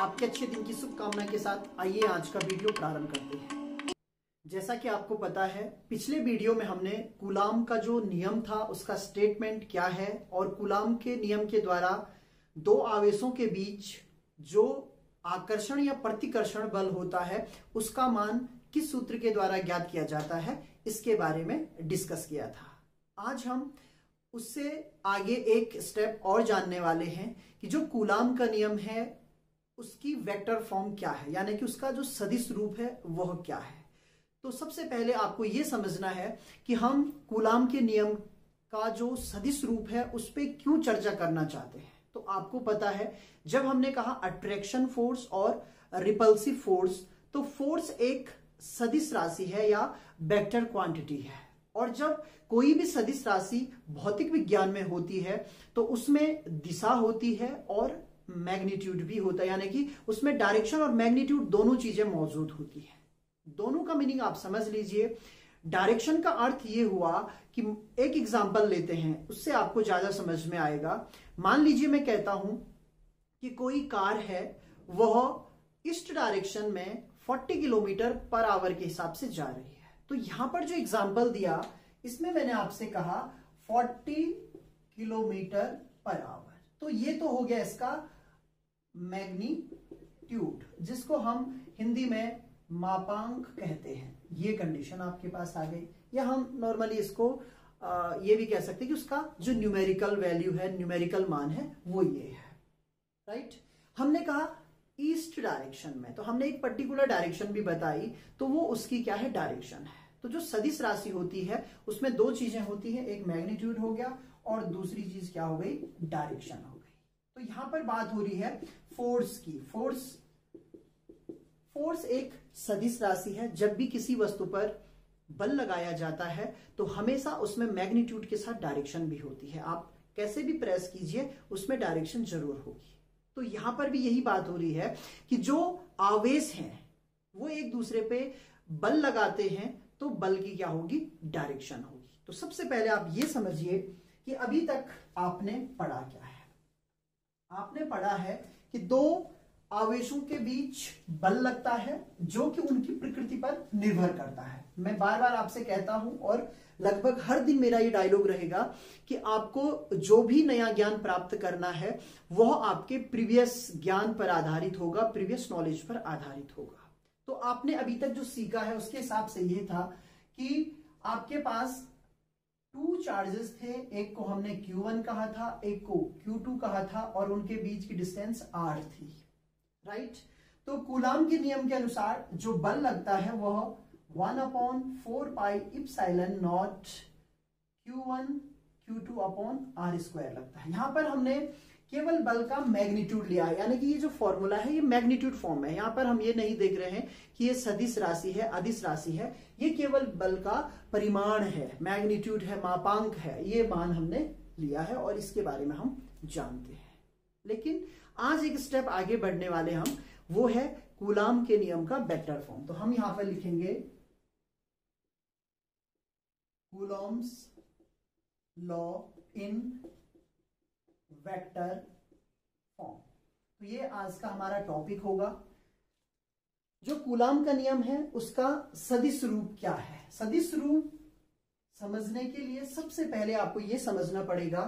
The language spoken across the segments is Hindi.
आपके अच्छे दिन की शुभकामना के साथ आइए आज का वीडियो प्रारंभ करते हैं। जैसा कि आपको पता है, पिछले वीडियो में हमने कूलाम का जो नियम था उसका स्टेटमेंट क्या है और कूलाम के नियम के द्वारा दो आवेशों के बीच जो आकर्षण या प्रतिकर्षण बल होता है उसका मान किस सूत्र के द्वारा ज्ञात किया जाता है, इसके बारे में डिस्कस किया था। आज हम उससे आगे एक स्टेप और जानने वाले हैं कि जो कूलाम का नियम है उसकी वेक्टर फॉर्म क्या है, यानी कि उसका जो सदिश रूप है वह क्या है। तो सबसे पहले आपको यह समझना है कि हम कूलाम के नियम का जो सदिश रूप है उस पर क्यों चर्चा करना चाहते हैं। तो आपको पता है, जब हमने कहा अट्रैक्शन फोर्स और रिपल्सिव फोर्स, तो फोर्स एक सदिश राशि है या वेक्टर क्वांटिटी है, और जब कोई भी सदिश राशि भौतिक विज्ञान में होती है तो उसमें दिशा होती है और मैग्नीट्यूड भी होता है, यानी कि उसमें डायरेक्शन और मैग्नीट्यूड दोनों चीजें मौजूद होती है। दोनों का मीनिंग आप समझ लीजिए। डायरेक्शन का अर्थ ये हुआ कि एक एग्जांपल लेते हैं, उससे आपको ज्यादा समझ में आएगा। मान लीजिए मैं कहता हूं कि कोई कार है, वह ईस्ट डायरेक्शन में 40 किलोमीटर पर आवर के हिसाब से जा रही है। तो यहां पर जो एग्जांपल दिया इसमें मैंने आपसे कहा 40 किलोमीटर पर आवर, तो ये तो हो गया इसका मैग्नीट्यूड, जिसको हम हिंदी में मापांक कहते हैं। ये कंडीशन आपके पास आ गई, या हम नॉर्मली इसको ये भी कह सकते हैं कि उसका जो न्यूमेरिकल वैल्यू है, न्यूमेरिकल मान है, वो ये है। राइट, हमने कहा ईस्ट डायरेक्शन में, तो हमने एक पर्टिकुलर डायरेक्शन भी बताई, तो वो उसकी क्या है, डायरेक्शन है। तो जो सदिश राशि होती है उसमें दो चीजें होती हैं, एक मैग्नीट्यूड हो गया और दूसरी चीज क्या हो गई, डायरेक्शन हो गई। तो यहां पर बात हो रही है फोर्स की। फोर्स एक सदिश राशि है। जब भी किसी वस्तु पर बल लगाया जाता है तो हमेशा उसमें मैग्नीट्यूड के साथ डायरेक्शन भी होती है। आप कैसे भी प्रेस कीजिए उसमें डायरेक्शन जरूर होगी। तो यहां पर भी यही बात हो रही है कि जो आवेश हैं वो एक दूसरे पे बल लगाते हैं तो बल की क्या होगी, डायरेक्शन होगी। तो सबसे पहले आप ये समझिए कि अभी तक आपने पढ़ा क्या है। आपने पढ़ा है कि दो आवेशों के बीच बल लगता है जो कि उनकी प्रकृति पर निर्भर करता है। मैं बार बार आपसे कहता हूं और लगभग हर दिन मेरा ये डायलॉग रहेगा कि आपको जो भी नया ज्ञान प्राप्त करना है वह आपके प्रीवियस ज्ञान पर आधारित होगा, प्रीवियस नॉलेज पर आधारित होगा। तो आपने अभी तक जो सीखा है उसके हिसाब से ये था कि आपके पास 2 चार्जेस थे, एक को हमने Q1 कहा था, एक को Q2 कहा था, और उनके बीच की डिस्टेंस R थी। राइट, तो कूलाम के नियम के अनुसार जो बल लगता है वह 1/4 pi epsilon naught Q1 Q2 upon R² लगता है। यहां पर हमने केवल बल का मैग्नीट्यूड लिया है, यानी कि ये जो फॉर्मूला है ये मैग्नीट्यूड फॉर्म है। यहां पर हम ये नहीं देख रहे हैं कि ये सदिश राशि है, अदिश राशि है, ये केवल बल का परिमाण है, मैग्नीट्यूड है, मापांक है, ये मान हमने लिया है और इसके बारे में हम जानते हैं। लेकिन आज एक स्टेप आगे बढ़ने वाले हम, वो है कूलाम के नियम का वेक्टर फॉर्म। तो हम यहां पर लिखेंगे Coulomb's law in vector form. तो ये आज का हमारा टॉपिक होगा। जो कूलाम का नियम है उसका सदिश रूप क्या है। सदिश रूप समझने के लिए सबसे पहले आपको यह समझना पड़ेगा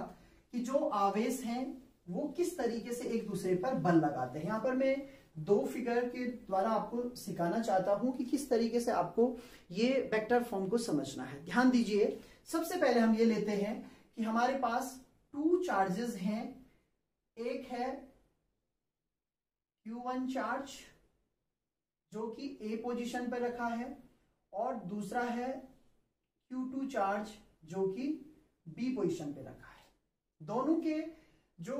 कि जो आवेश हैं वो किस तरीके से एक दूसरे पर बल लगाते हैं। यहां पर मैं 2 फिगर के द्वारा आपको सिखाना चाहता हूं कि किस तरीके से आपको ये वेक्टर फॉर्म को समझना है। ध्यान दीजिए, सबसे पहले हम ये लेते हैं कि हमारे पास 2 चार्जेस हैं। एक है Q1 चार्ज जो कि A पोजीशन पर रखा है, और दूसरा है Q2 चार्ज जो कि B पोजीशन पे रखा है। दोनों के जो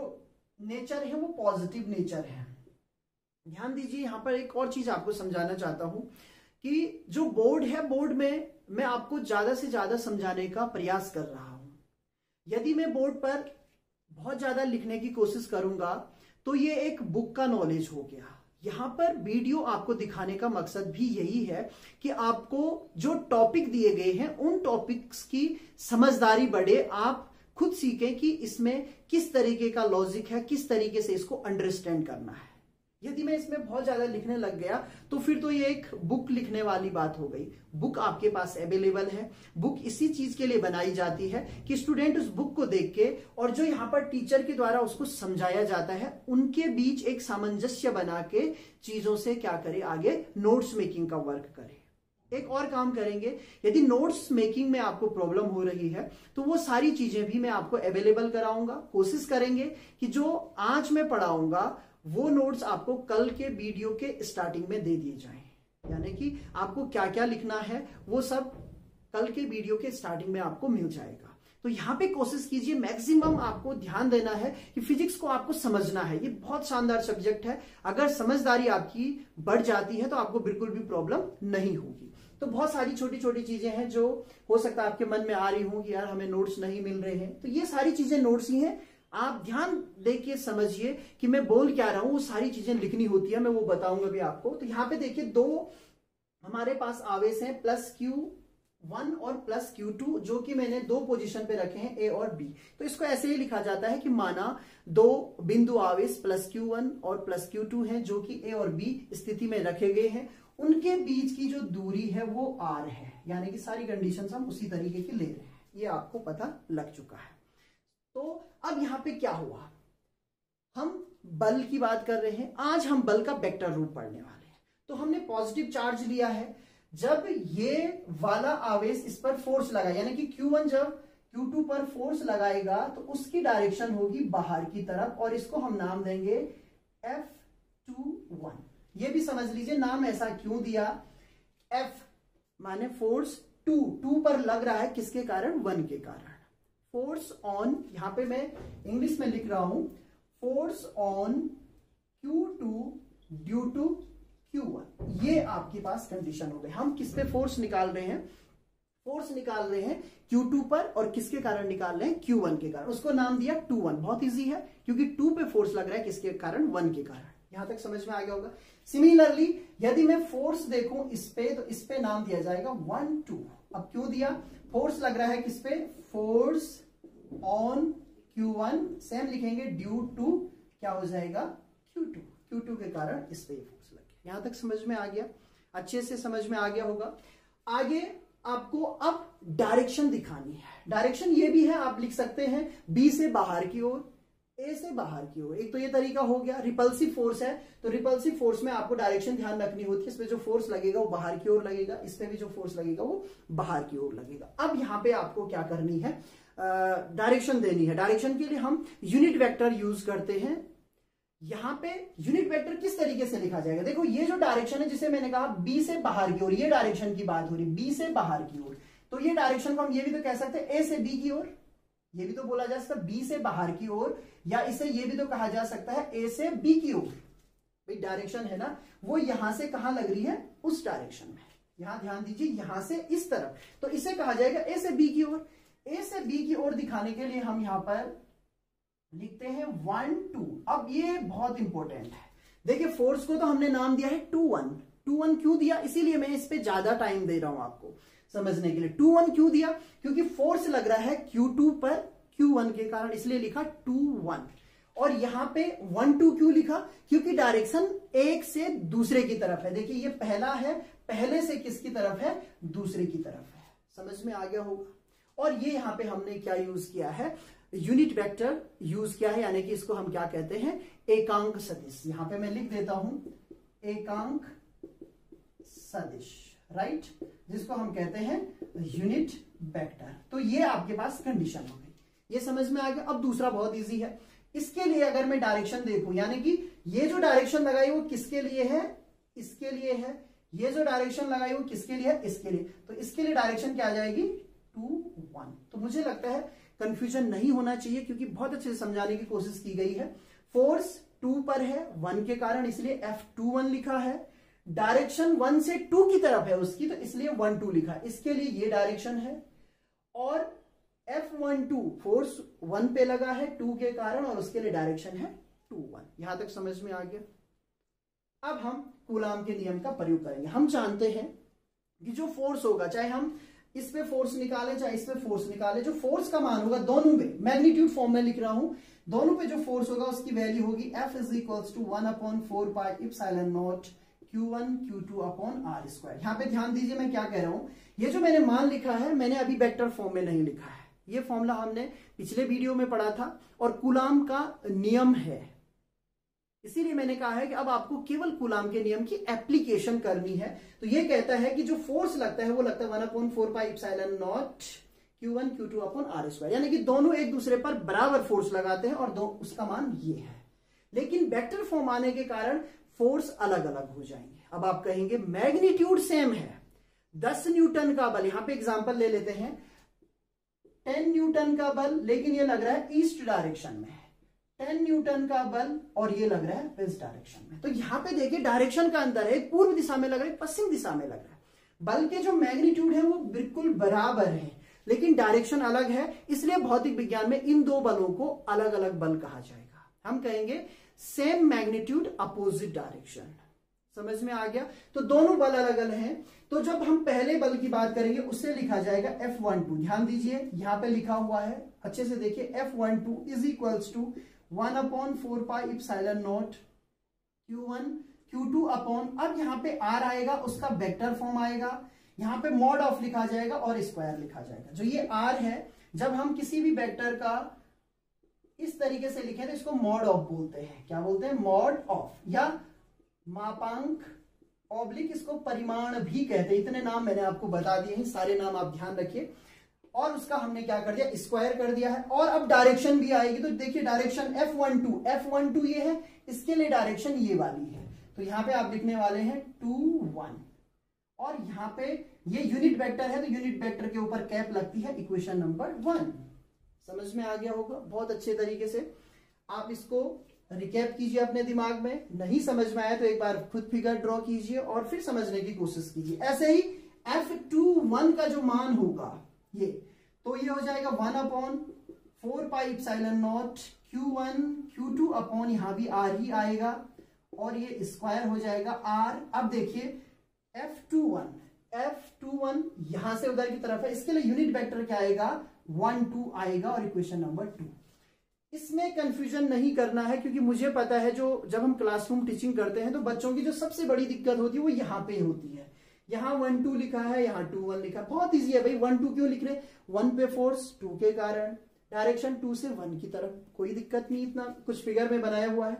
नेचर है वो पॉजिटिव नेचर है। ध्यान दीजिए, यहां पर एक और चीज आपको समझाना चाहता हूं कि जो बोर्ड है, बोर्ड में मैं आपको ज्यादा से ज्यादा समझाने का प्रयास कर रहा हूं। यदि मैं बोर्ड पर बहुत ज्यादा लिखने की कोशिश करूंगा तो ये एक बुक का नॉलेज हो गया। यहां पर वीडियो आपको दिखाने का मकसद भी यही है कि आपको जो टॉपिक दिए गए हैं उन टॉपिक्स की समझदारी बढ़े, आप खुद सीखें कि इसमें किस तरीके का लॉजिक है, किस तरीके से इसको अंडरस्टैंड करना है। यदि मैं इसमें बहुत ज्यादा लिखने लग गया तो फिर तो ये एक बुक लिखने वाली बात हो गई। बुक आपके पास अवेलेबल है, बुक इसी चीज के लिए बनाई जाती है कि स्टूडेंट उस बुक को देख के और जो यहाँ पर टीचर के द्वारा उसको समझाया जाता है उनके बीच एक सामंजस्य बना के चीजों से क्या करे, आगे नोट्स मेकिंग का वर्क करे। एक और काम करेंगे, यदि नोट्स मेकिंग में आपको प्रॉब्लम हो रही है तो वो सारी चीजें भी मैं आपको अवेलेबल कराऊंगा। कोशिश करेंगे कि जो आज मैं पढ़ाऊंगा वो नोट्स आपको कल के वीडियो के स्टार्टिंग में दे दिए जाएं, यानी कि आपको क्या क्या लिखना है वो सब कल के वीडियो के स्टार्टिंग में आपको मिल जाएगा। तो यहाँ पे कोशिश कीजिए, मैक्सिमम आपको ध्यान देना है कि फिजिक्स को आपको समझना है। ये बहुत शानदार सब्जेक्ट है, अगर समझदारी आपकी बढ़ जाती है तो आपको बिल्कुल भी प्रॉब्लम नहीं होगी। तो बहुत सारी छोटी छोटी चीजें हैं जो हो सकता है आपके मन में आ रही हों कि यार हमें नोट्स नहीं मिल रहे हैं, तो ये सारी चीजें नोट्स ही हैं। आप ध्यान देके समझिए कि मैं बोल क्या रहा हूं, वो सारी चीजें लिखनी होती है, मैं वो बताऊंगा भी आपको। तो यहाँ पे देखिए दो हमारे पास आवेश हैं, +Q1 और +Q2, जो कि मैंने दो पोजीशन पे रखे हैं, A और B। तो इसको ऐसे ही लिखा जाता है कि माना दो बिंदु आवेश +Q1 और +Q2 हैं जो कि A और B स्थिति में रखे गए हैं, उनके बीच की जो दूरी है वो R है, यानी कि सारी कंडीशंस हम उसी तरीके की ले रहे हैं, ये आपको पता लग चुका है। तो अब यहां पे क्या हुआ, हम बल की बात कर रहे हैं, आज हम बल का वेक्टर रूप पढ़ने वाले हैं। तो हमने पॉजिटिव चार्ज लिया है, जब ये वाला आवेश इस पर फोर्स लगा, यानी कि Q1 जब Q2 पर फोर्स लगाएगा तो उसकी डायरेक्शन होगी बाहर की तरफ, और इसको हम नाम देंगे F21। ये भी समझ लीजिए नाम ऐसा क्यों दिया, F माने फोर्स 2 पर लग रहा है, किसके कारण, 1 के कारण। फोर्स ऑन, यहां पे मैं इंग्लिश में लिख रहा हूं, force on Q2 due to Q1। ये आपके पास कंडीशन हो गई। हम किस पे फोर्स निकाल रहे हैं, फोर्स निकाल रहे हैं Q2 पर, और किसके कारण निकाल रहे हैं, Q1 के कारण। उसको नाम दिया 2-1, बहुत इजी है क्योंकि 2 पे फोर्स लग रहा है, किसके कारण, 1 के कारण। यहां तक समझ में आ गया होगा। सिमिलरली यदि मैं फोर्स देखूं इस पे, तो इस पे नाम दिया जाएगा 1-2। अब क्यों दिया, फोर्स लग रहा है किस पे, फोर्स ऑन Q1, सेम लिखेंगे ड्यू टू क्या हो जाएगा, Q2 के कारण इस पे फोर्स लग गया। यहां तक समझ में आ गया, अच्छे से समझ में आ गया होगा। आगे आपको अब डायरेक्शन दिखानी है। डायरेक्शन ये भी है, आप लिख सकते हैं B से बाहर की ओर, A से बाहर की ओर। एक तो ये तरीका हो गया। रिपल्सिव फोर्स है तो रिपल्सिव फोर्स में आपको डायरेक्शन ध्यान रखनी होती है, इस पे जो फोर्स लगेगा वो बाहर की ओर लगेगा, इस पे भी जो फोर्स लगेगा वो बाहर की ओर लगेगा। अब यहाँ पे आपको क्या करनी है, डायरेक्शन देनी है। डायरेक्शन के लिए हम यूनिट वेक्टर यूज करते हैं। यहां पे यूनिट वेक्टर किस तरीके से लिखा जाएगा, देखो ये जो डायरेक्शन है जिसे मैंने कहा B से बाहर की ओर, ये डायरेक्शन की बात हो रही, B से बाहर की ओर, तो ये डायरेक्शन को हम ये भी तो कह सकते हैं A से B की ओर, ये भी तो बोला जा सकता है B से बाहर की ओर, या इसे ये भी तो कहा जा सकता है A से B की ओर। भाई डायरेक्शन है ना, वो यहां से कहां लग रही है, उस डायरेक्शन में। यहां ध्यान दीजिए, यहां से इस तरफ, तो इसे कहा जाएगा A से B की ओर। A से B की ओर दिखाने के लिए हम यहां पर लिखते हैं 1-2। अब ये बहुत इंपॉर्टेंट है, देखिए फोर्स को तो हमने नाम दिया है 2-1 क्यों दिया, इसीलिए मैं इस पे ज्यादा टाइम दे रहा हूं आपको समझने के लिए। 2-1 क्यों दिया, क्योंकि फोर्स लग रहा है Q2 पर Q1 के कारण, इसलिए लिखा 2-1। और यहां पे 1-2 क्यों लिखा, क्योंकि डायरेक्शन एक से दूसरे की तरफ है। देखिए ये पहला है, पहले से किसकी तरफ है, दूसरे की तरफ है। समझ में आ गया होगा। और ये यहां पे हमने क्या यूज किया है, यूनिट वेक्टर यूज किया है, यानी कि इसको हम क्या कहते हैं, एकांक सदिश। यहां पे मैं लिख देता हूं एकांक सदिश, राइट, जिसको हम कहते हैं यूनिट वेक्टर। तो ये आपके पास कंडीशन हो गई, ये समझ में आ गया। अब दूसरा बहुत इजी है, इसके लिए अगर मैं डायरेक्शन देखूं, यानी कि ये जो डायरेक्शन लगाई वो किसके लिए है, इसके लिए है। ये जो डायरेक्शन लगाई वो किसके लिए है, इसके लिए। तो इसके लिए डायरेक्शन क्या आ जाएगी, 2-1। तो मुझे लगता है कंफ्यूजन नहीं होना चाहिए, क्योंकि बहुत अच्छे से समझाने की कोशिश की गई है। फोर्स 2 पर है 1 के कारण, इसलिए F21 लिखा है। डायरेक्शन 1 से 2 की तरफ है उसकी, तो इसलिए 1-2 लिखा है। इसके लिए ये डायरेक्शन है। और F12 फोर्स 1 पे लगा है 2 के कारण, और उसके लिए डायरेक्शन है 2-1। यहां तक समझ में आ गया। अब हम कूलाम के नियम का प्रयोग करेंगे। हम जानते हैं कि जो फोर्स होगा, चाहे हम इस पे फोर्स निकालें चाहे इस पे फोर्स निकालें, जो फोर्स का मान होगा दोनों में, मैग्नीट्यूड फॉर्म में लिख रहा हूं, दोनों पे जो फोर्स होगा उसकी वैल्यू होगी F is equals to 1/4 pi epsilon naught Q1 Q2 upon R square. यहाँ पे ध्यान दीजिए मैं क्या कह रहा हूं, ये जो मैंने मान लिखा है मैंने अभी वेक्टर फॉर्म में नहीं लिखा है, ये फॉर्मूला हमने पिछले वीडियो में पढ़ा था और कूलाम का नियम है, इसीलिए मैंने कहा है कि अब आपको केवल कूलाम के नियम की एप्लीकेशन करनी है। तो ये कहता है कि जो फोर्स लगता है वो लगता है 1/4 pi epsilon naught Q1 Q2 upon R square, यानी कि दोनों एक दूसरे पर बराबर फोर्स लगाते हैं और उसका मान ये है। लेकिन वेक्टर फॉर्म आने के कारण फोर्स अलग अलग हो जाएंगे। अब आप कहेंगे मैग्नीट्यूड सेम है, 10 न्यूटन का बल, यहां पे एग्जांपल ले लेते हैं, 10 न्यूटन का बल, लेकिन ये लग रहा है ईस्ट डायरेक्शन में, 10 न्यूटन का बल और ये लग रहा है वेस्ट डायरेक्शन में। तो यहां पे देखिए डायरेक्शन का अंतर है, पूर्व दिशा में लग रहा है, पश्चिम दिशा में लग रहा है। बल के जो मैग्नीट्यूड है वो बिल्कुल बराबर है लेकिन डायरेक्शन अलग है, इसलिए भौतिक विज्ञान में इन दो बलों को अलग अलग बल कहा जाएगा। हम कहेंगे सेम मैग्नीट्यूड अपोजिट डायरेक्शन। समझ में आ गया? तो दोनों बल अलग अलग हैं। तो जब हम पहले बल की बात करेंगे उससे लिखा जाएगा F12। ध्यान दीजिए यहां पे लिखा हुआ है, अच्छे से देखिए, F12 is equals to 1/4 pi epsilon naught Q1 Q2 upon, अब यहां पे R आएगा, उसका वेक्टर फॉर्म आएगा, यहां पे मॉड ऑफ लिखा जाएगा और स्क्वायर लिखा जाएगा। जो ये R है, जब हम किसी भी वेक्टर का इस तरीके से लिखें तो इसको मॉड ऑफ बोलते हैं। क्या बोलते हैं? मॉड ऑफ, या मापांक ऑब्लिक, इसको परिमाण भी कहते हैं। इतने नाम मैंने आपको बता दिए हैं, सारे नाम आप ध्यान रखिए। और उसका हमने क्या कर दिया? स्क्वायर कर दिया है। और अब डायरेक्शन भी आएगी, तो देखिए डायरेक्शन F12 ये है, इसके लिए डायरेक्शन ये वाली है, तो यहां पे आप लिखने वाले हैं 2 1, और यहां पे ये यूनिट वेक्टर है तो यूनिट वेक्टर के ऊपर कैप लगती है, इक्वेशन नंबर 1। समझ में आ गया होगा बहुत अच्छे तरीके से। आप इसको रिकैप कीजिए अपने दिमाग में, नहीं समझ में आया तो एक बार खुद फिगर ड्रॉ कीजिए और फिर समझने की कोशिश कीजिए। ऐसे ही F21 का जो मान होगा ये, तो ये हो जाएगा 1/4 pi epsilon naught Q1 Q2 upon, यहां भी R ही आएगा और ये स्क्वायर हो जाएगा R। अब देखिए F21 यहां से उधर की तरफ है, इसके लिए यूनिट वेक्टर क्या आएगा? 1 2 आएगा और इक्वेशन नंबर 2। इसमें कंफ्यूजन नहीं करना है, क्योंकि मुझे पता है जो जब हम क्लासरूम टीचिंग करते हैं तो बच्चों की जो सबसे बड़ी दिक्कत होती है वो यहाँ पे होती है। यहाँ 1 2 लिखा है, यहाँ 2 1 लिखा है, बहुत इजी है भाई। 1 2 क्यों लिख रहे? 1 पे फोर्स, 2 के कारण, डायरेक्शन 2 से 1 की तरफ, कोई दिक्कत नहीं, इतना कुछ फिगर में बनाया हुआ है।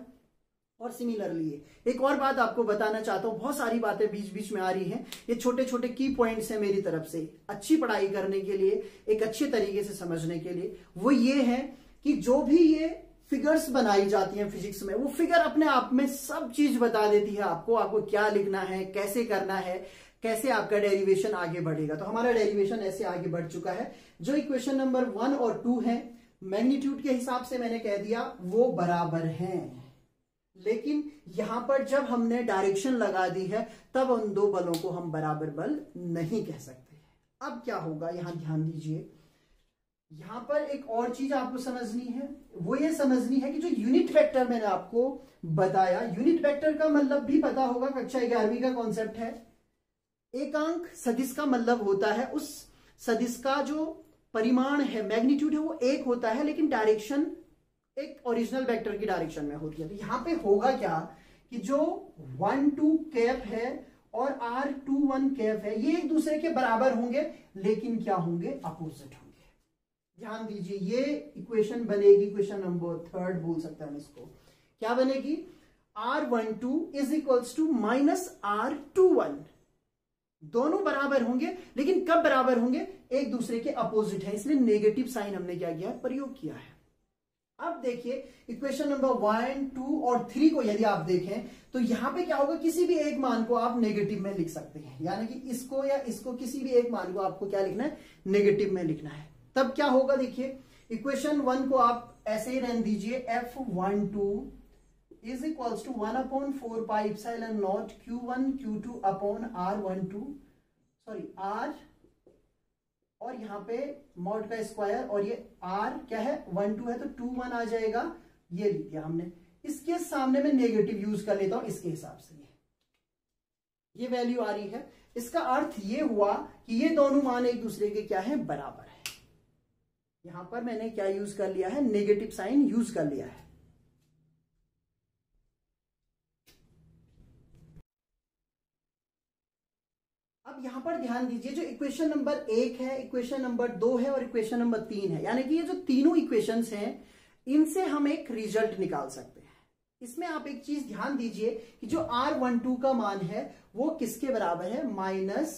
और सिमिलरली एक और बात आपको बताना चाहता हूं, बहुत सारी बातें बीच बीच में आ रही हैं, ये छोटे छोटे की पॉइंट्स हैं मेरी तरफ से अच्छी पढ़ाई करने के लिए, एक अच्छे तरीके से समझने के लिए। वो ये है कि जो भी ये फिगर्स बनाई जाती हैं फिजिक्स में, वो फिगर अपने आप में सब चीज बता देती है आपको क्या लिखना है, कैसे करना है, कैसे आपका डेरिवेशन आगे बढ़ेगा। तो हमारा डेरिवेशन ऐसे आगे बढ़ चुका है। जो इक्वेशन नंबर 1 और 2 है, मैग्नीट्यूड के हिसाब से मैंने कह दिया वो बराबर हैं, लेकिन यहां पर जब हमने डायरेक्शन लगा दी है तब उन दो बलों को हम बराबर बल नहीं कह सकते। अब क्या होगा, यहां ध्यान दीजिए, यहां पर एक और चीज आपको समझनी है, वो ये समझनी है कि जो यूनिट वेक्टर मैंने आपको बताया, यूनिट वेक्टर का मतलब भी पता होगा, कक्षा 11वीं का कॉन्सेप्ट है। एकांक सदिश का मतलब होता है उस सदिश का जो परिमाण है, मैग्नीट्यूड है, वो 1 होता है, लेकिन डायरेक्शन एक ओरिजिनल वेक्टर की डायरेक्शन में होती है। तो यहां पे होगा क्या कि जो 1 2 कैप है और R21 कैप है, ये एक दूसरे के बराबर होंगे, लेकिन क्या होंगे? अपोजिट होंगे। ध्यान दीजिए, ये इक्वेशन बनेगी, इक्वेशन नंबर 3 बोल सकते हैं हम इसको। क्या बनेगी? R12 is equals to minus R21। दोनों बराबर होंगे, लेकिन कब बराबर होंगे? एक दूसरे के अपोजिट है, इसलिए नेगेटिव साइन हमने क्या किया? प्रयोग किया है। अब देखिए इक्वेशन नंबर 1 2 और 3 को यदि आप देखें तो यहां पे क्या होगा? किसी भी एक मान को आप नेगेटिव में लिख सकते हैं, यानी कि इसको या इसको, किसी भी एक मान को आपको क्या लिखना है? नेगेटिव में लिखना है। तब क्या होगा? देखिए इक्वेशन 1 को आप ऐसे ही रहने दीजिए, F12 is equals to 1/4 pi epsilon naught Q1 Q2 upon R12, sorry R, और यहां पे मॉड का स्क्वायर, और ये R क्या है? 1 2 है तो 2 1 आ जाएगा, ये लिख दिया हमने। इसके सामने में नेगेटिव यूज कर लेता हूं इसके हिसाब से, ये वैल्यू आ रही है। इसका अर्थ ये हुआ कि ये दोनों मान एक दूसरे के क्या है? बराबर है। यहां पर मैंने क्या यूज कर लिया है, नेगेटिव साइन यूज कर लिया है। अब यहां पर ध्यान दीजिए, जो इक्वेशन नंबर 1 है, इक्वेशन नंबर 2 है और इक्वेशन नंबर 3 है, यानी कि ये जो तीनों इक्वेशंस हैं इनसे हम एक रिजल्ट निकाल सकते हैं। इसमें आप एक चीज ध्यान दीजिए कि जो R12 का मान है वो किसके बराबर है, माइनस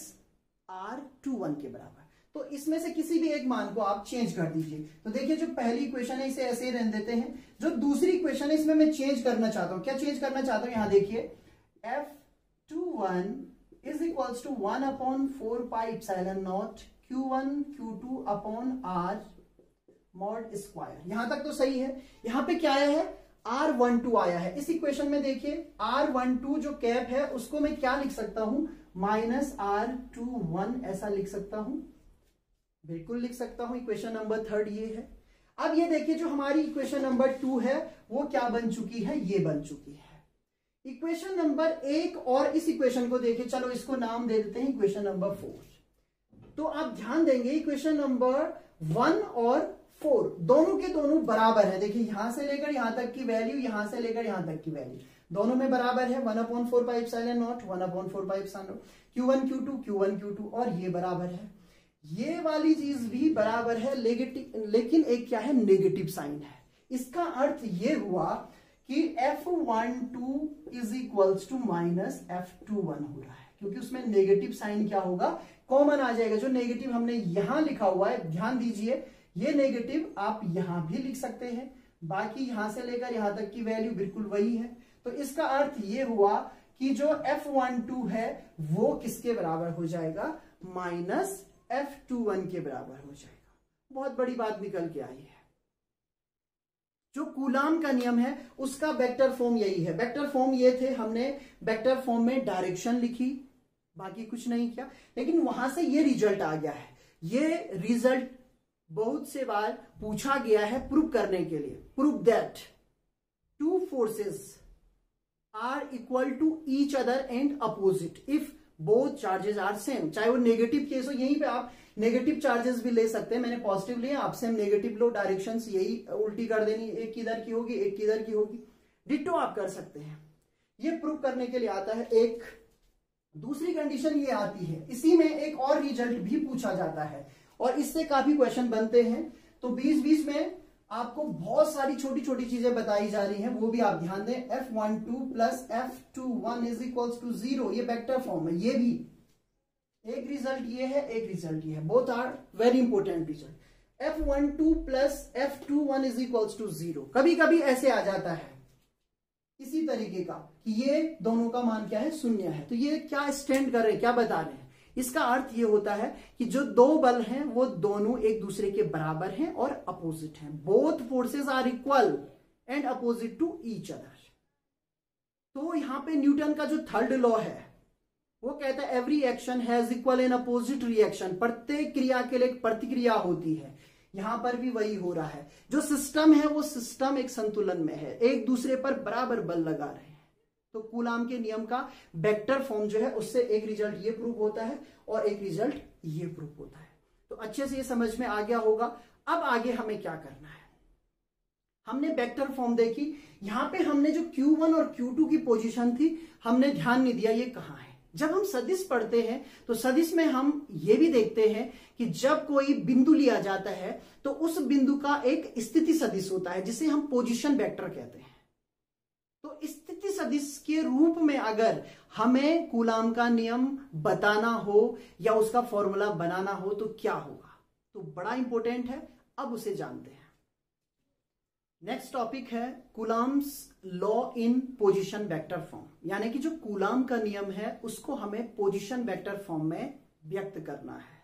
R21 के बराबर। तो इसमें से किसी भी एक मान को आप चेंज कर दीजिए। तो देखिए जो पहली इक्वेशन है इसे ऐसे ही रहने देते हैं। जो दूसरी इक्वेशन है इसमें मैं चेंज करना चाहता हूं। क्या चेंज करना चाहता हूं, यहां देखिए F21 is equals to 1/4 pi epsilon naught Q1 Q2 upon R mod square. यहां तक तो सही है। यहां पे क्या आया है, R12 आया है। इस इक्वेशन में देखिए R12 जो कैप है उसको मैं क्या लिख सकता हूं, माइनस R21 ऐसा लिख सकता हूं, बिल्कुल लिख सकता हूं। इक्वेशन नंबर 3 ये है। अब ये देखिए जो हमारी इक्वेशन नंबर 2 है वो क्या बन चुकी है, ये बन चुकी है। इक्वेशन नंबर 1 और इस इक्वेशन को देखिए, चलो इसको नाम दे देते हैं इक्वेशन नंबर 4। तो आप ध्यान देंगे इक्वेशन नंबर 1 और 4 दोनों के दोनों बराबर है। देखिए यहां से लेकर यहां तक की वैल्यू, यहां से लेकर यहां तक की वैल्यू दोनों में बराबर है। 1/4 pi epsilon not 1/4 pi epsilon naught Q1 Q2 और ये बराबर है। ये वाली चीज भी बराबर है, लेकिन एक क्या है, नेगेटिव साइन है। इसका अर्थ ये हुआ कि F12 is equals to minus F21 हो रहा है, क्योंकि उसमें नेगेटिव साइन क्या होगा, कॉमन आ जाएगा। जो नेगेटिव हमने यहां लिखा हुआ है, ध्यान दीजिए ये नेगेटिव आप यहां भी लिख सकते हैं, बाकी यहां से लेकर यहां तक की वैल्यू बिल्कुल वही है। तो इसका अर्थ ये हुआ कि जो F12 है वो किसके बराबर हो जाएगा, माइनस F21 के बराबर हो जाएगा। बहुत बड़ी बात निकल के आई है। जो कूलाम का नियम है उसका वेक्टर फॉर्म यही है। वेक्टर फॉर्म ये थे, हमने वेक्टर फॉर्म में डायरेक्शन लिखी, बाकी कुछ नहीं किया, लेकिन वहां से ये रिजल्ट आ गया है। ये रिजल्ट बहुत से बार पूछा गया है प्रूव करने के लिए। Prove that two forces are equal to each other and opposite if both charges are same. चाहे वो नेगेटिव केस हो, यहीं पे आप नेगेटिव चार्जेस भी ले सकते हैं, मैंने पॉजिटिव लिया, आप सेम नेगेटिव लो, डायरेक्शंस यही उल्टी कर देनी, एक इधर की होगी एक इधर की होगी, डिट्टो आप कर सकते हैं। ये प्रूव करने के लिए आता है। एक दूसरी कंडीशन ये आती है, इसी में एक और रिजल्ट भी पूछा जाता है और इससे काफी क्वेश्चन बनते हैं। तो 20-20 में आपको बहुत सारी छोटी छोटी चीजें बताई जा रही हैं, वो भी आप ध्यान दें। F12 plus F21 is equals to 0, ये वेक्टर फॉर्म है। ये भी एक रिजल्ट ये है, एक रिजल्ट ये है, both are very important result. F12 plus F21 is equals to 0 कभी कभी ऐसे आ जाता है इसी तरीके का कि ये दोनों का मान क्या है, 0 है। तो ये क्या स्टैंड कर रहे हैं, क्या बता रहे हैं, इसका अर्थ ये होता है कि जो दो बल हैं वो दोनों एक दूसरे के बराबर हैं और अपोजिट हैं। Both forces are equal and opposite to each other. तो यहां पे न्यूटन का जो थर्ड लॉ है वो कहता है every action has equal and opposite reaction. प्रत्येक क्रिया के लिए एक प्रतिक्रिया होती है। यहां पर भी वही हो रहा है। जो सिस्टम है वो सिस्टम एक संतुलन में है, एक दूसरे पर बराबर बल लगा रहे हैं। तो कूलाम के नियम का वेक्टर फॉर्म जो है उससे एक रिजल्ट ये प्रूव होता है और एक रिजल्ट ये प्रूव होता है। तो अच्छे से ये समझ में आ गया होगा। अब आगे हमें क्या करना है, हमने वेक्टर फॉर्म देखी, यहां पे हमने जो Q1 और Q2 की पोजीशन थी हमने ध्यान नहीं दिया ये कहां है। जब हम सदिश पढ़ते हैं तो सदिश में हम ये भी देखते हैं कि जब कोई बिंदु लिया जाता है तो उस बिंदु का एक स्थिति सदिश होता है जिसे हम पोजीशन वेक्टर कहते हैं। तो स्थिति सदिश के रूप में अगर हमें कूलाम का नियम बताना हो या उसका फॉर्मूला बनाना हो तो क्या होगा, तो बड़ा इंपॉर्टेंट है, अब उसे जानते हैं। नेक्स्ट टॉपिक है coulombs law in position vector form, यानी कि जो कूलाम का नियम है उसको हमें पोजीशन वेक्टर फॉर्म में व्यक्त करना है।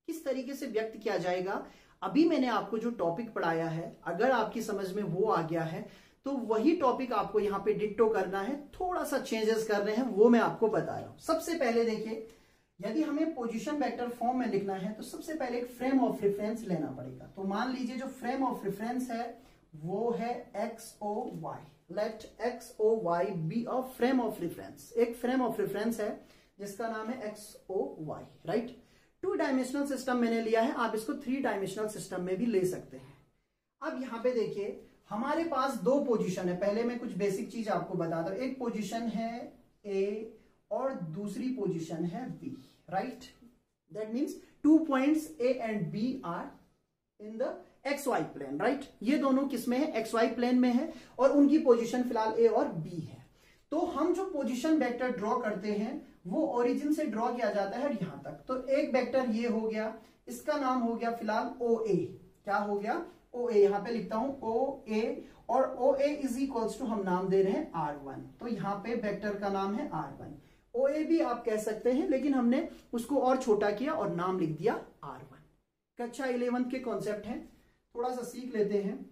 किस तरीके से व्यक्त किया जाएगा, अभी मैंने आपको जो टॉपिक पढ़ाया है अगर आपकी समझ में वो आ गया है तो वही टॉपिक आपको यहां पे डिट्टो करना है, थोड़ा सा चेंजेस करने हैं, वो मैं आपको बता रहा हूं। सबसे पहले देखिए, यदि हमें पोजीशन वेक्टर फॉर्म में लिखना है तो सबसे पहले एक फ्रेम ऑफ रेफरेंस लेना पड़ेगा। तो मान लीजिए जो फ्रेम ऑफ रेफरेंस है वो है XOY। Let XOY be a frame of reference. एक फ्रेम ऑफ रेफरेंस है जिसका नाम है XOY, राइट। 2 डायमेंशनल सिस्टम मैंने लिया है, आप इसको 3 डायमेंशनल सिस्टम में भी ले सकते हैं। अब यहां पे देखिए हमारे पास 2 पोजीशन है। पहले मैं कुछ बेसिक चीज आपको बताता हूं। एक पोजीशन है A और दूसरी पोजीशन है B, right? That means 2 points A and B are in the XY plane, right? ये दोनों किसमें है? XY प्लेन में है और उनकी पोजीशन फिलहाल A और B है। तो हम जो पोजीशन वेक्टर ड्रॉ करते हैं वो ओरिजिन से ड्रॉ किया जाता है यहां तक। तो एक वेक्टर ये हो गया, इसका नाम हो गया फिलहाल OA। क्या हो गया? OA। यहां पे लिखता हूं OA, और OA इज इक्वल्स टू हम नाम दे रहे हैं R1। तो यहां पे वेक्टर का नाम है R1। OA भी आप कह सकते हैं, लेकिन हमने उसको और छोटा किया और नाम लिख दिया R1। कक्षा 11 के कॉन्सेप्ट है, थोड़ा सा सीख लेते हैं।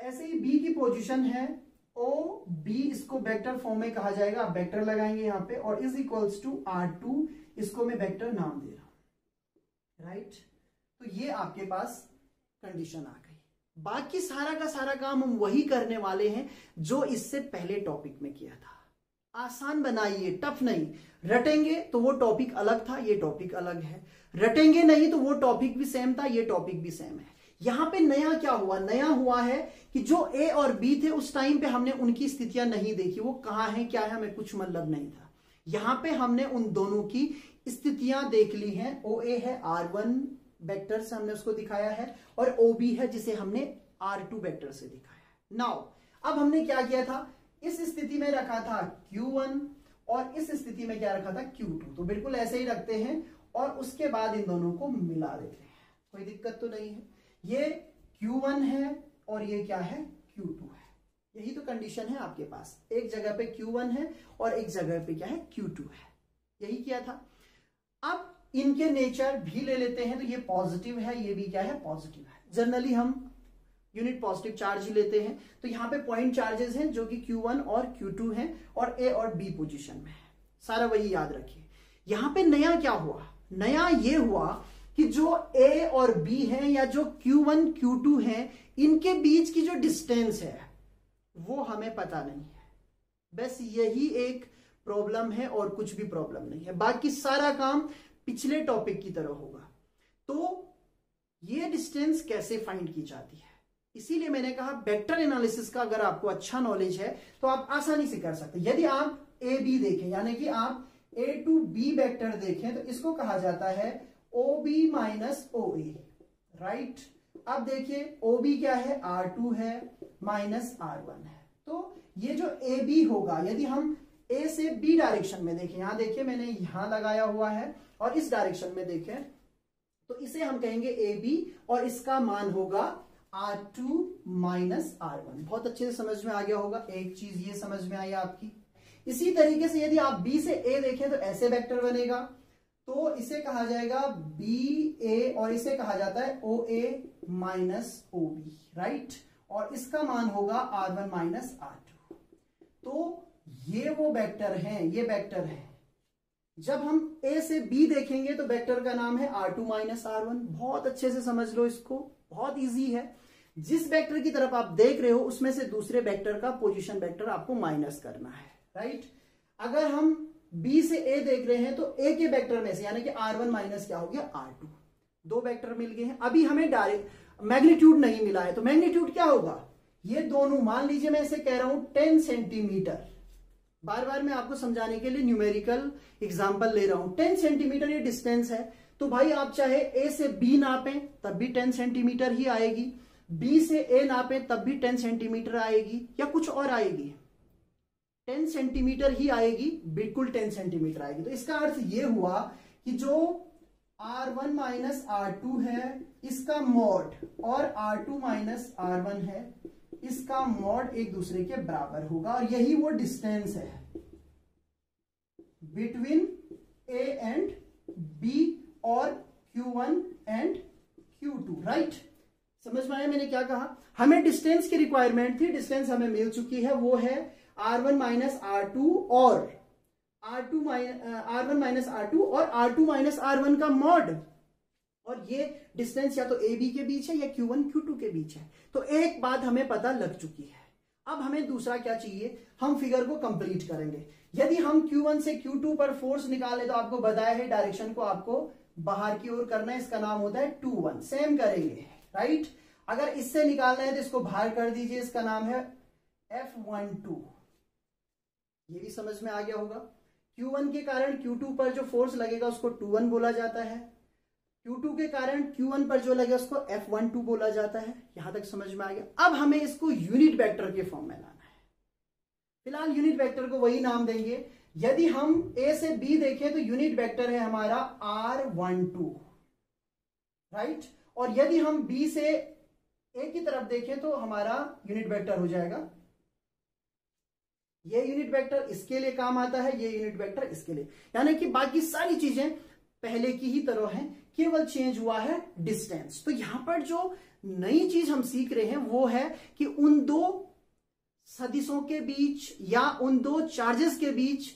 ऐसे ही B की पोजीशन है OB, इसको वेक्टर फॉर्म में कहा जाएगा। आप वेक्टर लगाएंगे यहाँ पे, और इज इक्वल्स टू R2, इसको मैं वेक्टर नाम दे रहा हूं, राइट? तो ये आपके पास कंडीशन आ गई। बाकी सारा का सारा काम हम वही करने वाले हैं जो इससे पहले टॉपिक में किया था। आसान बनाइए, टफ नहीं। रटेंगे तो वो टॉपिक अलग था, ये टॉपिक अलग है। रटेंगे नहीं तो वो टॉपिक भी सेम था, ये टॉपिक भी सेम है। यहां पे नया क्या हुआ? नया हुआ है कि जो A और B थे उस टाइम पे हमने उनकी स्थितियां नहीं देखी, वो कहां है क्या है हमें कुछ मतलब नहीं था। यहां पे हमने उन दोनों की स्थितियां देख ली हैं। OA है R1 वेक्टर से हमने उसको दिखाया है, और OB है जिसे हमने R2 वेक्टर से दिखाया है। नाउ अब हमने क्या किया था? इस स्थिति में रखा था Q1 और इस स्थिति में क्या रखा था? Q2। तो बिल्कुल ऐसे ही रखते हैं और उसके बाद इन दोनों को मिला देते हैं। कोई दिक्कत तो नहीं है। ये Q1 है और ये क्या है? Q2 है। यही तो कंडीशन है आपके पास। एक जगह पे Q1 है और एक जगह पे क्या है? Q2 है। यही किया था। अब इनके नेचर भी ले लेते हैं। तो ये पॉजिटिव है, ये भी क्या है? पॉजिटिव है। जनरली हम यूनिट पॉजिटिव चार्ज ही लेते हैं। तो यहाँ पे पॉइंट चार्जेस हैं जो कि Q1 और Q2 हैं, और A और B पोजीशन में है। सारा वही याद रखिए। यहां पे नया क्या हुआ? नया ये हुआ कि जो A और B है, या जो Q1 Q2 है, इनके बीच की जो डिस्टेंस है वो हमें पता नहीं है। बस यही एक प्रॉब्लम है और कुछ भी प्रॉब्लम नहीं है। बाकी सारा काम पिछले टॉपिक की तरह होगा। तो ये डिस्टेंस कैसे फाइंड की जाती है, इसीलिए मैंने कहा वेक्टर एनालिसिस का अगर आपको अच्छा नॉलेज है तो आप आसानी से कर सकते हैं। यदि आप AB देखें, यानी कि आप A to B वेक्टर देखें, तो इसको कहा जाता है OB माइनस OA, राइट? अब देखिए OB क्या है? R2 है माइनस R1 है। तो ये जो AB होगा, यदि हम A से B डायरेक्शन में देखें, यहां देखिए मैंने यहां लगाया हुआ है, और इस डायरेक्शन में देखें तो इसे हम कहेंगे AB, और इसका मान होगा R2 माइनस R1। बहुत अच्छे से समझ में आ गया होगा। एक चीज ये समझ में आई आपकी। इसी तरीके से यदि आप B से A देखें तो ऐसे वेक्टर बनेगा, तो इसे कहा जाएगा BA, और इसे कहा जाता है OA माइनस OB, राइट? और इसका मान होगा R1 माइनस R2। तो ये वो वेक्टर हैं, ये वेक्टर है। जब हम A से B देखेंगे तो वेक्टर का नाम है R2 माइनस R1। बहुत अच्छे से समझ लो इसको, बहुत इजी है। जिस वेक्टर की तरफ आप देख रहे हो उसमें से दूसरे वेक्टर का पोजीशन वेक्टर आपको माइनस करना है, राइट? अगर हम B से A देख रहे हैं तो A के वेक्टर में से, यानी कि R1 माइनस क्या हो गया? R2। 2 वेक्टर मिल गए हैं। अभी हमें डायरेक्ट मैग्नीट्यूड नहीं मिला है, तो मैग्नीट्यूड क्या होगा? ये दोनों, मान लीजिए मैं इसे कह रहा हूं 10 सेंटीमीटर। बार बार मैं आपको समझाने के लिए न्यूमेरिकल एग्जांपल ले रहा हूं। 10 सेंटीमीटर ये डिस्टेंस है, तो भाई आप चाहे A से B नापें तब भी 10 सेंटीमीटर ही आएगी, B से A नापें तब भी 10 सेंटीमीटर आएगी, या कुछ और आएगी? 10 सेंटीमीटर ही आएगी, बिल्कुल 10 सेंटीमीटर आएगी। तो इसका अर्थ ये हुआ कि जो R1 माइनस R2 है इसका मॉड, और R2 माइनस R1 है इसका मॉड एक दूसरे के बराबर होगा, और यही वो डिस्टेंस है बिटवीन A एंड B और Q1 एंड Q2, राइट? समझ में आया मैंने क्या कहा? हमें डिस्टेंस की रिक्वायरमेंट थी, डिस्टेंस हमें मिल चुकी है। वो है R1 माइनस R2 और R1 माइनस R2 और R2 माइनस R1 का मॉड, और ये डिस्टेंस या तो AB के बीच है या Q1 Q2 के बीच है। तो एक बात हमें पता लग चुकी है। अब हमें दूसरा क्या चाहिए? हम फिगर को कंप्लीट करेंगे। यदि हम Q1 से Q2 पर फोर्स निकालें तो आपको बताया है डायरेक्शन को आपको बाहर की ओर करना है, इसका नाम होता है 2 1। सेम करेंगे, राइट। अगर इससे निकालना है तो इसको बाहर कर दीजिए, इसका नाम है F12। ये भी समझ में आ गया होगा। Q1 के कारण Q2 पर जो फोर्स लगेगा उसको 2 1 बोला जाता है। Q2 के कारण Q1 पर जो लगेगा उसको F12 बोला जाता है। यहां तक समझ में आ गया। अब हमें इसको यूनिट वेक्टर के फॉर्म में लाना है। फिलहाल यूनिट वेक्टर को वही नाम देंगे। यदि हम A से B देखें तो यूनिट वेक्टर है हमारा R12, राइट। और यदि हम B से A की तरफ देखें तो हमारा यूनिट वेक्टर हो जाएगा, ये यूनिट वेक्टर इसके लिए काम आता है, ये यूनिट वेक्टर इसके लिए। यानी कि बाकी सारी चीजें पहले की ही तरह हैं, केवल चेंज हुआ है डिस्टेंस। तो यहां पर जो नई चीज हम सीख रहे हैं वो है कि उन दो सदिशों के बीच या उन दो चार्जेस के बीच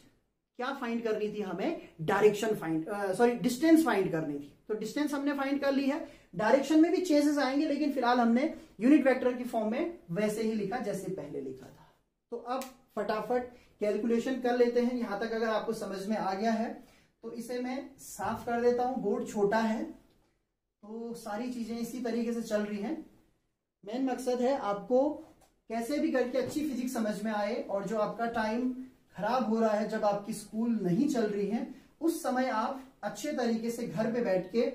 क्या फाइंड करनी थी हमें, डायरेक्शन डिस्टेंस फाइंड करनी थी। तो डिस्टेंस हमने फाइंड कर ली है। डायरेक्शन में भी चेंजेस आएंगे, लेकिन फिलहाल हमने यूनिट वेक्टर की फॉर्म में वैसे ही लिखा जैसे पहले लिखा था। तो अब फटाफट कैलकुलेशन कर लेते हैं। यहां तक अगर आपको समझ में आ गया है तो इसे मैं साफ कर देता हूं। बोर्ड छोटा है तो सारी चीजें इसी तरीके से चल रही हैं। मेन मकसद है आपको कैसे भी करके अच्छी फिजिक्स समझ में आए, और जो आपका टाइम खराब हो रहा है जब आपकी स्कूल नहीं चल रही है, उस समय आप अच्छे तरीके से घर पे बैठ के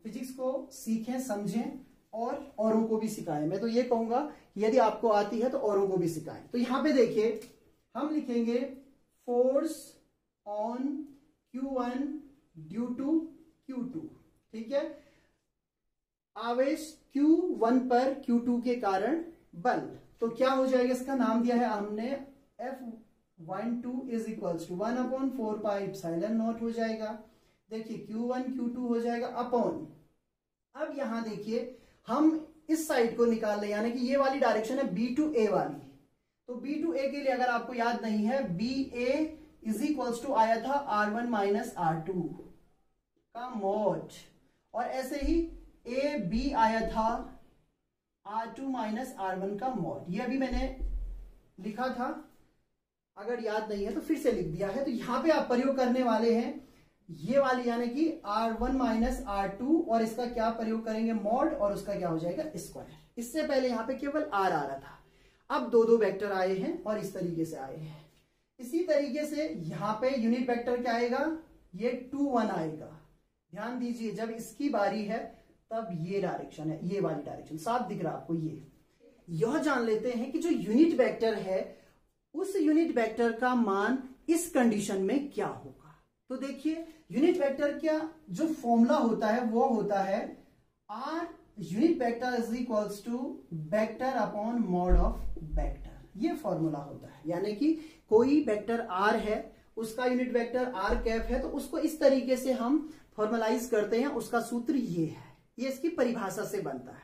फिजिक्स को सीखें, समझें और औरों को भी सिखाएं। मैं तो ये कहूंगा यदि आपको आती है तो औरों को भी सिखाएं। तो यहां पे देखिए हम लिखेंगे force on Q1 due to Q2, ठीक है। आवेश Q1 पर Q2 के कारण बल। तो क्या हो जाएगा, इसका नाम दिया है हमने F12 is equals to 1/4 pi epsilon naught हो जाएगा। देखिए Q1 Q2 हो जाएगा अपॉन, अब यहां देखिए हम इस साइड को निकाल रहे, यानी कि ये वाली डायरेक्शन है B to A वाली। तो B to A के लिए अगर आपको याद नहीं है, BA इज इक्वल्स टू आया था R1 माइनस R2 का मॉड, और ऐसे ही AB आया था R2 माइनस R1 का मॉड। ये अभी मैंने लिखा था, अगर याद नहीं है तो फिर से लिख दिया है। तो यहां पे आप प्रयोग करने वाले हैं ये वाली, यानी कि R1 माइनस R2, और इसका क्या प्रयोग करेंगे, मॉड, और उसका क्या हो जाएगा, स्क्वायर। इससे पहले यहां पे केवल R आ रहा था, अब दो दो वेक्टर आए हैं और इस तरीके से आए हैं। इसी तरीके से यहां पे यूनिट वेक्टर क्या आएगा, ये 2 1 आएगा। ध्यान दीजिए जब इसकी बारी है तब ये डायरेक्शन है, ये वाली डायरेक्शन साफ दिख रहा है आपको। यह जान लेते हैं कि जो यूनिट वेक्टर है उस यूनिट वेक्टर का मान इस कंडीशन में क्या होगा। तो देखिए यूनिट वेक्टर क्या जो फॉर्मूला होता है वो होता है R unit vector is equals to vector upon mod of vector. ये फॉर्मूला होता है, यानी कि कोई वेक्टर आर है, उसका यूनिट वेक्टर आर कैप है, तो उसको इस तरीके से हम फॉर्मलाइज करते हैं। उसका सूत्र ये है, ये इसकी परिभाषा से बनता है।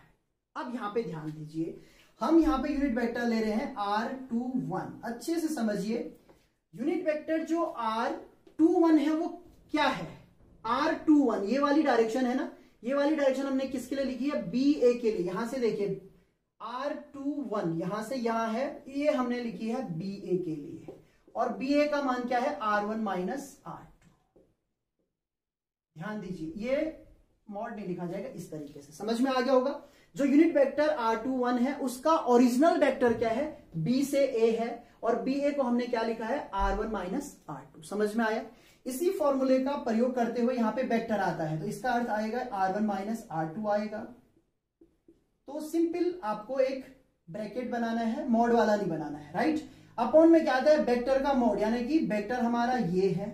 अब यहां पे ध्यान दीजिए, हम यहां पे यूनिट वेक्टर ले रहे हैं R21। अच्छे से समझिए, यूनिट वेक्टर जो R21 है वो क्या है, R21 ये वाली डायरेक्शन है ना, ये वाली डायरेक्शन हमने किसके लिए लिखी है, BA के लिए। यहां से देखिए R21 यहां से यहां है, ये हमने लिखी है BA के लिए, और BA का मान क्या है, R1 माइनस R2। ध्यान दीजिए ये मॉड नहीं लिखा जाएगा, इस तरीके से समझ में आ गया होगा। जो यूनिट वेक्टर R21 है उसका ओरिजिनल वेक्टर क्या है, B से A है, और BA को हमने क्या लिखा है, R1 माइनस R2। समझ में आया। इसी फॉर्मूले का प्रयोग करते हुए यहां पे वेक्टर आता है, तो इसका अर्थ आएगा R1 माइनस R2 आएगा। तो सिंपल आपको एक ब्रैकेट बनाना है, मॉड वाला नहीं बनाना है, राइट। अपॉन में क्या आता है, वेक्टर का मॉड, यानी कि वेक्टर हमारा ये है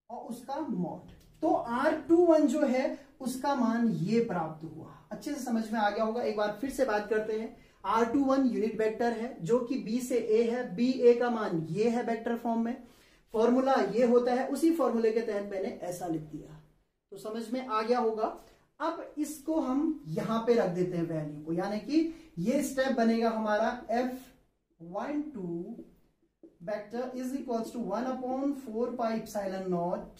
और उसका मॉड। तो R21 जो है उसका मान ये प्राप्त हुआ। अच्छे से समझ में आ गया होगा। एक बार फिर से बात करते हैं। R21 यूनिट वेक्टर है जो कि B से A है, BA का मान ये है वेक्टर फॉर्म में, फॉर्मूला ये होता है, उसी फॉर्मूले के तहत मैंने ऐसा लिख दिया। तो समझ में आ गया होगा। अब इसको हम यहां पे रख देते हैं वैल्यू को, यानी कि ये स्टेप बनेगा हमारा F12 vector is equals to 1/4 pi epsilon naught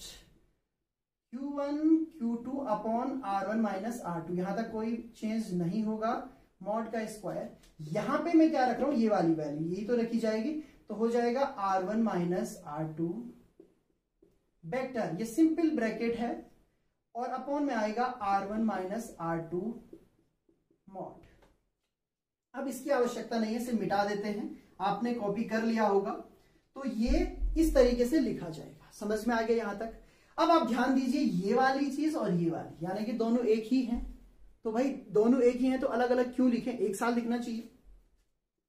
Q1 Q2 upon R1 minus R2। यहां तक कोई चेंज नहीं होगा, मॉड का स्क्वायर। यहां पे मैं क्या रख रहा हूं, ये वाली वैल्यू यही तो रखी जाएगी, तो हो जाएगा R1 माइनस R2 वेक्टर। ये सिंपल ब्रैकेट है, और अपॉन में आएगा R1 माइनस R2 मॉड। अब इसकी आवश्यकता नहीं है, इसे मिटा देते हैं, आपने कॉपी कर लिया होगा। तो ये इस तरीके से लिखा जाएगा। समझ में आ गया यहां तक? अब आप ध्यान दीजिए, ये वाली चीज और ये वाली, यानी कि दोनों एक ही हैं। तो भाई दोनों एक ही हैं तो अलग अलग क्यों लिखें, एक साथ लिखना चाहिए।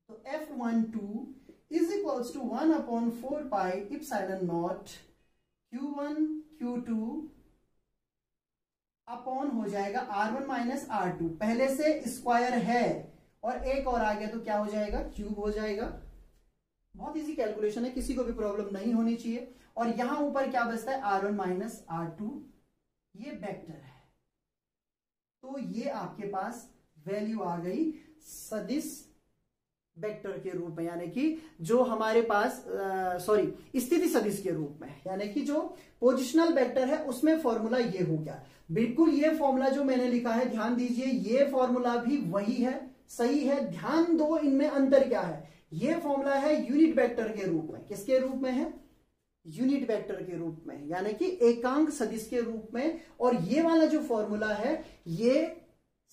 तो F12 is equals to 1 upon 4 pi epsilon naught Q1 Q2 upon हो जाएगा R1 माइनस R2। पहले से स्क्वायर है और एक और आ गया तो क्या हो जाएगा, क्यूब हो जाएगा। बहुत इजी कैलकुलेशन है, किसी को भी प्रॉब्लम नहीं होनी चाहिए। और यहां ऊपर क्या बचता है, R1 माइनस R2, ये वेक्टर है। तो ये आपके पास वैल्यू आ गई सदिश वेक्टर के रूप में, यानी कि जो हमारे पास स्थिति सदिश के रूप में, यानी कि जो पोजिशनल वेक्टर है उसमें फॉर्मूला ये हो गया। बिल्कुल ये फॉर्मूला जो मैंने लिखा है, ध्यान दीजिए, ये फॉर्मूला भी वही है, सही है। ध्यान दो इनमें अंतर क्या है। ये फॉर्मूला है यूनिट वेक्टर के रूप में। किसके रूप में है, यूनिट वेक्टर के रूप में, यानी कि एकांक सदिश के रूप में। और ये वाला जो फॉर्मूला है ये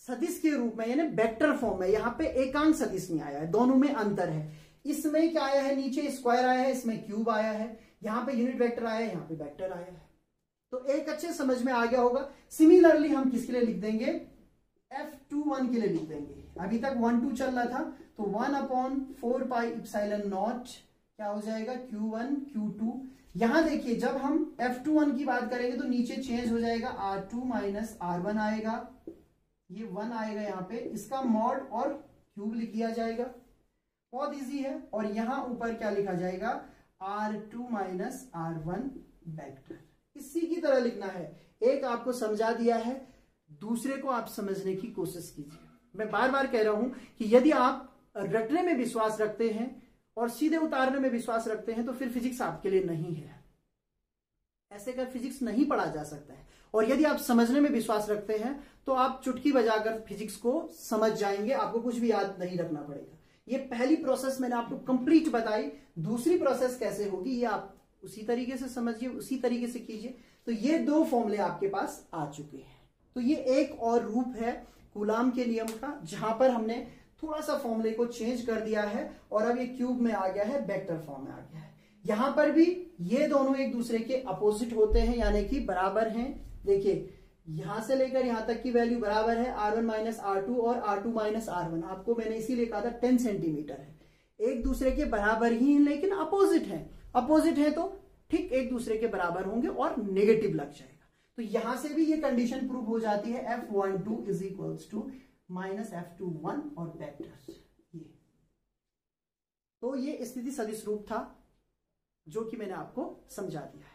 सदिश के रूप में, यानी वेक्टर फॉर्म में। यहां पे एकांक सदिश नहीं आया है, दोनों में अंतर है। इसमें क्या आया है, नीचे स्क्वायर आया है, इसमें क्यूब आया है। यहां पे यूनिट वेक्टर आया है, यहां पे वेक्टर आया है। तो एक अच्छे समझ में आ गया होगा। सिमिलरली हम किसके लिए लिख देंगे, F21 के लिए लिख देंगे। अभी तक 1 2 चल रहा था, तो 1 अपॉन 4 पाई इप्सिलॉन नॉट क्या हो जाएगा, Q1 Q2। यहां देखिए, जब हम F21 की बात करेंगे तो नीचे चेंज हो जाएगा, R2 माइनस R1 आएगा, ये 1 आएगा यहाँ पे, इसका मॉड और क्यूब लिख लिया जाएगा। बहुत इजी है। और यहां ऊपर क्या लिखा जाएगा, R2 माइनस R1 वेक्टर। इसी की तरह लिखना है। एक आपको समझा दिया है, दूसरे को आप समझने की कोशिश कीजिए। मैं बार बार कह रहा हूं कि यदि आप रटने में विश्वास रखते हैं और सीधे उतारने में विश्वास रखते हैं तो फिर फिजिक्स आपके लिए नहीं है। ऐसे कर फिजिक्स नहीं पढ़ा जा सकता है। और यदि आप समझने में विश्वास रखते हैं तो आप चुटकी बजाकर फिजिक्स को समझ जाएंगे, आपको कुछ भी याद नहीं रखना पड़ेगा। ये पहली प्रोसेस मैंने आपको कंप्लीट बताई। दूसरी प्रोसेस कैसे होगी ये आप उसी तरीके से समझिए, उसी तरीके से कीजिए। तो ये 2 फॉर्मूले आपके पास आ चुके हैं। तो ये एक और रूप है कूलाम के नियम का, जहां पर हमने थोड़ा सा फॉर्मूले को चेंज कर दिया है और अब ये क्यूब में आ गया है, वेक्टर फॉर्म में आ गया है। यहां पर भी ये दोनों एक दूसरे के अपोजिट होते हैं, यानी कि बराबर हैं। देखिए यहां से लेकर यहां तक की वैल्यू बराबर है, R1 माइनस R2 और R2 माइनस R1। आपको मैंने इसीलिए कहा था 10 सेंटीमीटर है। एक दूसरे के बराबर ही हैं लेकिन अपोजिट है। अपोजिट है तो ठीक एक दूसरे के बराबर होंगे और नेगेटिव लग जाएगा। तो यहां से भी ये कंडीशन प्रूव हो जाती है, F12 is equals to minus F21 और वेक्टर्स। ये तो ये स्थिति सदिश रूप था जो कि मैंने आपको समझा दिया है।